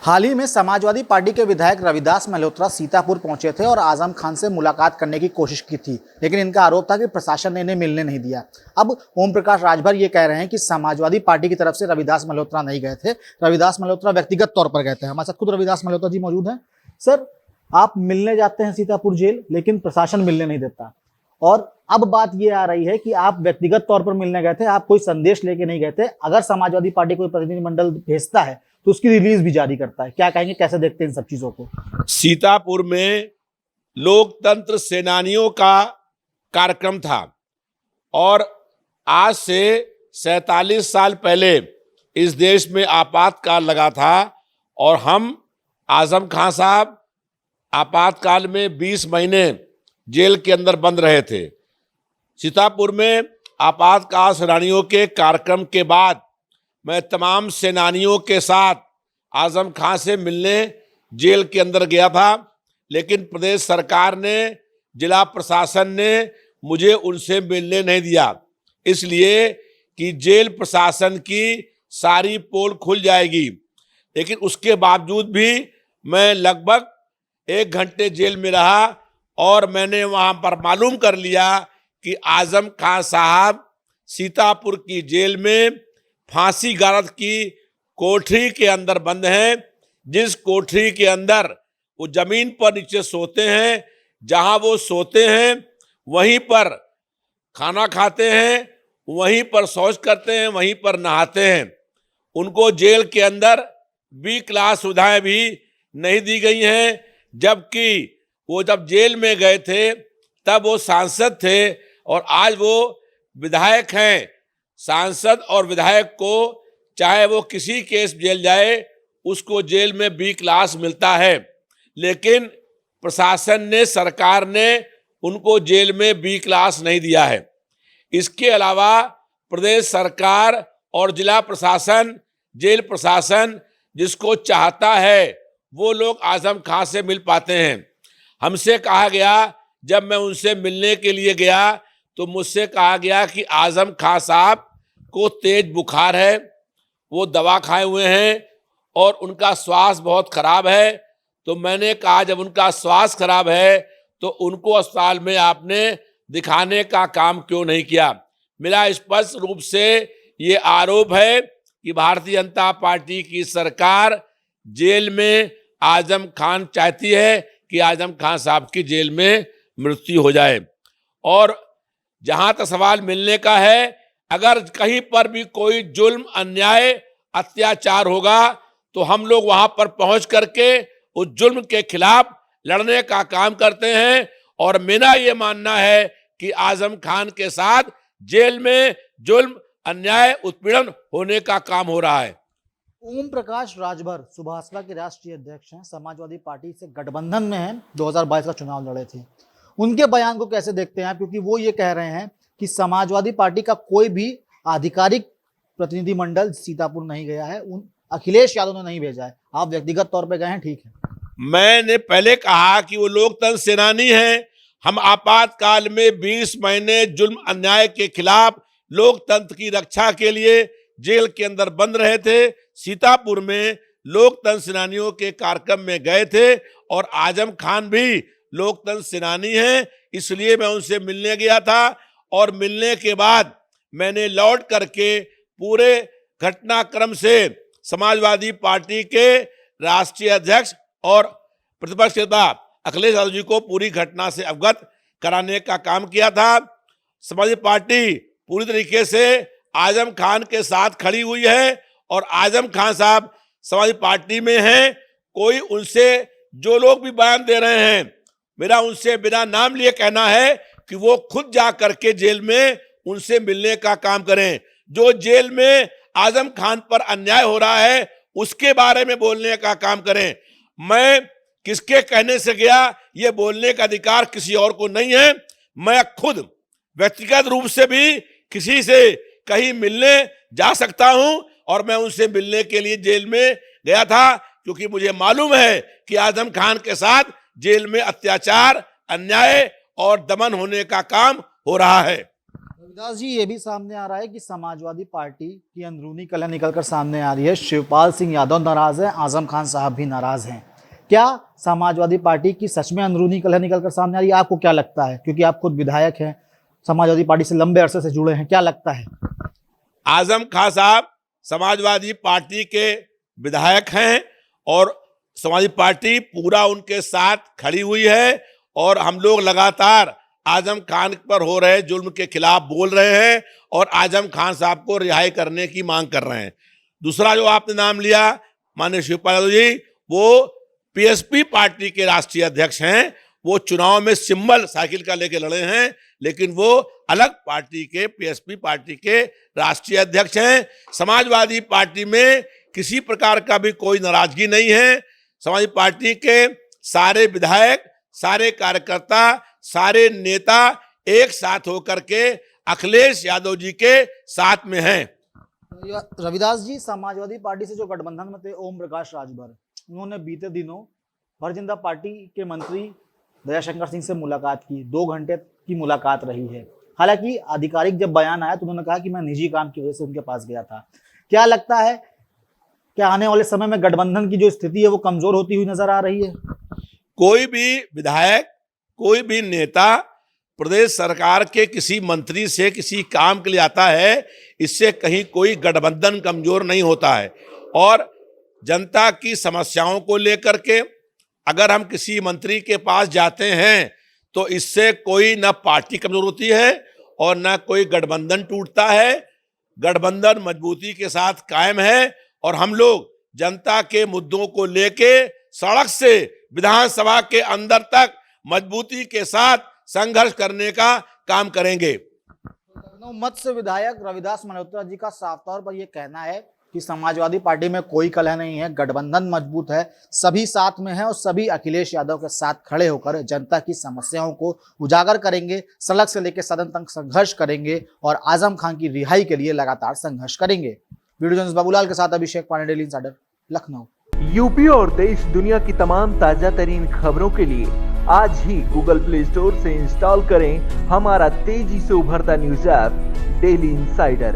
हाल ही में समाजवादी पार्टी के विधायक रविदास मल्होत्रा सीतापुर पहुंचे थे और आजम खान से मुलाकात करने की कोशिश की थी, लेकिन इनका आरोप था कि प्रशासन ने इन्हें मिलने नहीं दिया। अब ओम प्रकाश राजभर ये कह रहे हैं कि समाजवादी पार्टी की तरफ से रविदास मल्होत्रा नहीं गए थे, रविदास मल्होत्रा व्यक्तिगत तौर पर गए थे। हमारे साथ खुद रविदास मल्होत्रा जी मौजूद हैं। सर, आप मिलने जाते हैं सीतापुर जेल, लेकिन प्रशासन मिलने नहीं देता, और अब बात ये आ रही है कि आप व्यक्तिगत तौर पर मिलने गए थे, आप कोई संदेश लेके नहीं गए थे। अगर समाजवादी पार्टी कोई प्रतिनिधिमंडल भेजता है तो उसकी रिलीज भी जारी करता है। क्या कहेंगे, कैसे देखते हैं इन सब चीजों को? सीतापुर में लोकतंत्र सेनानियों का कार्यक्रम था और आज से 47 साल पहले इस देश में आपातकाल लगा था और हम आजम खान साहब आपातकाल में 20 महीने जेल के अंदर बंद रहे थे। सीतापुर में आपातकाल सेनानियों के कार्यक्रम के बाद मैं तमाम सेनानियों के साथ आजम खान से मिलने जेल के अंदर गया था, लेकिन प्रदेश सरकार ने, जिला प्रशासन ने मुझे उनसे मिलने नहीं दिया, इसलिए कि जेल प्रशासन की सारी पोल खुल जाएगी। लेकिन उसके बावजूद भी मैं लगभग 1 घंटे जेल में रहा और मैंने वहां पर मालूम कर लिया कि आजम खान साहब सीतापुर की जेल में फांसी गारद की कोठरी के अंदर बंद हैं, जिस कोठरी के अंदर वो जमीन पर नीचे सोते हैं। जहां वो सोते हैं वहीं पर खाना खाते हैं, वहीं पर शौच करते हैं, वहीं पर नहाते हैं। उनको जेल के अंदर बी क्लास सुविधाएं भी नहीं दी गई हैं, जबकि वो जब जेल में गए थे तब वो सांसद थे और आज वो विधायक हैं। सांसद और विधायक को चाहे वो किसी केस जेल जाए, उसको जेल में बी क्लास मिलता है, लेकिन प्रशासन ने, सरकार ने उनको जेल में बी क्लास नहीं दिया है। इसके अलावा प्रदेश सरकार और जिला प्रशासन, जेल प्रशासन जिसको चाहता है वो लोग आजम खान से मिल पाते हैं। हमसे कहा गया, जब मैं उनसे मिलने के लिए गया तो मुझसे कहा गया कि आजम खान साहब को तेज बुखार है, वो दवा खाए हुए हैं और उनका स्वास्थ्य बहुत खराब है। तो मैंने कहा, जब उनका स्वास्थ्य खराब है तो उनको अस्पताल में आपने दिखाने का काम क्यों नहीं किया? मेरा स्पष्ट रूप से ये आरोप है कि भारतीय जनता पार्टी की सरकार जेल में आजम खान चाहती है कि आजम खान साहब की जेल में मृत्यु हो जाए। और जहां तक सवाल मिलने का है, अगर कहीं पर भी कोई जुल्म, अन्याय, अत्याचार होगा तो हम लोग वहां पर पहुंच करके उस जुल्म के खिलाफ लड़ने का काम करते हैं। और मेरा ये मानना है कि आजम खान के साथ जेल में जुल्म, अन्याय, उत्पीड़न होने का काम हो रहा है। ओम प्रकाश राजभर सुभाषपा के राष्ट्रीय अध्यक्ष हैं, समाजवादी पार्टी से गठबंधन में हैं, 2022 का चुनाव लड़े थे। उनके बयान को कैसे देखते हैं? क्योंकि वो ये कह रहे हैं कि समाजवादी पार्टी का कोई भी आधिकारिक प्रतिनिधिमंडल सीतापुर नहीं गया है, उन अखिलेश यादव ने नहीं भेजा है, आप व्यक्तिगत तौर पे गए हैं, ठीक है। मैंने पहले कहा कि वो लोकतंत्र सेनानी हैं। हम आपातकाल में 20 महीने जुल्म, अन्याय के खिलाफ लोकतंत्र की रक्षा के लिए जेल के अंदर बंद रहे थे। सीतापुर में लोकतंत्र सेनानियों के कार्यक्रम में गए थे और आजम खान भी लोकतंत्र सेनानी हैं, इसलिए मैं उनसे मिलने गया था। और मिलने के बाद मैंने लौट करके पूरे घटनाक्रम से समाजवादी पार्टी के राष्ट्रीय अध्यक्ष और प्रतिपक्ष नेता अखिलेश यादव जी को पूरी घटना से अवगत कराने का काम किया था। समाजवादी पार्टी पूरी तरीके से आजम खान के साथ खड़ी हुई है और आजम खान साहब समाजवादी पार्टी में हैं। कोई उनसे, जो लोग भी बयान दे रहे हैं, मेरा उनसे बिना नाम लिए कहना है कि वो खुद जा करके जेल में उनसे मिलने का काम करें। जो जेल में आजम खान पर अन्याय हो रहा है उसके बारे में बोलने का काम करें। मैं किसके कहने से गया, ये बोलने का अधिकार किसी और को नहीं है। मैं खुद व्यक्तिगत रूप से भी किसी से कहीं मिलने जा सकता हूं और मैं उनसे मिलने के लिए जेल में गया था, क्योंकि मुझे मालूम है कि आजम खान के साथ जेल में अत्याचार, अन्याय और दमन होने का काम हो रहा है। रविदास जी, ये भी सामने आ रहा है कि समाजवादी पार्टी की अंदरूनी कलह निकलकर सामने आ रही है। शिवपाल सिंह यादव नाराज हैं, आजम खान साहब भी नाराज हैं। क्या समाजवादी पार्टी की सच में अंदरूनी कलह निकलकर सामने आ रही है? आपको क्या लगता है? क्योंकि आप खुद विधायक हैं, समाजवादी पार्टी से लंबे अरसे से जुड़े हैं, क्या लगता है? आजम खान साहब समाजवादी पार्टी के विधायक हैं और समाजवादी पार्टी पूरा उनके साथ खड़ी हुई है और हम लोग लगातार आजम खान पर हो रहे जुल्म के खिलाफ बोल रहे हैं और आजम खान साहब को रिहाई करने की मांग कर रहे हैं। दूसरा जो आपने नाम लिया माननीय शिवपाल यादव जी, वो पीएसपी पार्टी के राष्ट्रीय अध्यक्ष हैं। वो चुनाव में सिंबल साइकिल का लेके लड़े हैं, लेकिन वो अलग पार्टी के पीएसपी पार्टी के राष्ट्रीय अध्यक्ष हैं। समाजवादी पार्टी में किसी प्रकार का भी कोई नाराजगी नहीं है। समाजवादी पार्टी के सारे विधायक, सारे कार्यकर्ता, सारे नेता एक साथ होकर के अखिलेश यादव जी के साथ में हैं। रविदास जी, समाजवादी पार्टी से जो गठबंधन में थे ओम प्रकाश राजभर, उन्होंने बीते दिनों भारतीय जनता पार्टी के मंत्री दयाशंकर सिंह से मुलाकात की। 2 घंटे की मुलाकात रही है। हालांकि आधिकारिक जब बयान आया तो उन्होंने कहा कि मैं निजी काम की वजह से उनके पास गया था। क्या लगता है, क्या आने वाले समय में गठबंधन की जो स्थिति है वो कमजोर होती हुई नजर आ रही है? कोई भी विधायक, कोई भी नेता प्रदेश सरकार के किसी मंत्री से किसी काम के लिए आता है, इससे कहीं कोई गठबंधन कमजोर नहीं होता है। और जनता की समस्याओं को लेकर के अगर हम किसी मंत्री के पास जाते हैं तो इससे कोई न पार्टी कमजोर होती है और न कोई गठबंधन टूटता है। गठबंधन मजबूती के साथ कायम है और हम लोग जनता के मुद्दों को लेके सड़क से विधानसभा के अंदर तक मजबूती के साथ संघर्ष करने का काम करेंगे। लखनऊ मत से विधायक रविदास मल्होत्रा जी का साफ तौर पर यह कहना है कि समाजवादी पार्टी में कोई कलह नहीं है, गठबंधन मजबूत है, सभी साथ में है और सभी अखिलेश यादव के साथ खड़े होकर जनता की समस्याओं को उजागर करेंगे, सड़क से लेकर सदन तक संघर्ष करेंगे और आजम खान की रिहाई के लिए लगातार संघर्ष करेंगे। वीडियो जर्नलिस्ट बाबूलाल के साथ Abhishek Pandey, Daily Insider, Lucknow. UP और देश दुनिया की तमाम ताजा तरीन खबरों के लिए आज ही गूगल प्ले स्टोर से इंस्टॉल करें हमारा तेजी से उभरता न्यूज ऐप डेली इंसाइडर।